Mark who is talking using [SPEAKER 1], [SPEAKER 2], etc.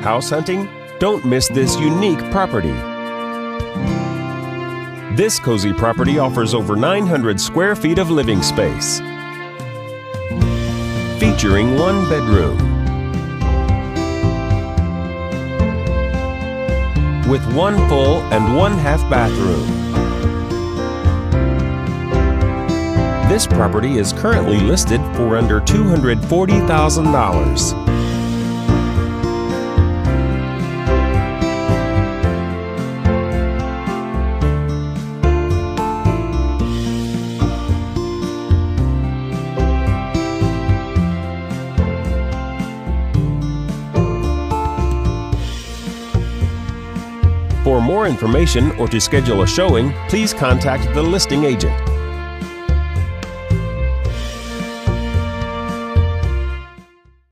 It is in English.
[SPEAKER 1] House hunting? Don't miss this unique property. This cozy property offers over 900 square feet of living space, featuring 1 bedroom with 1 full and 1 half bathroom. This property is currently listed for under $240,000. For more information or to schedule a showing, please contact the listing agent.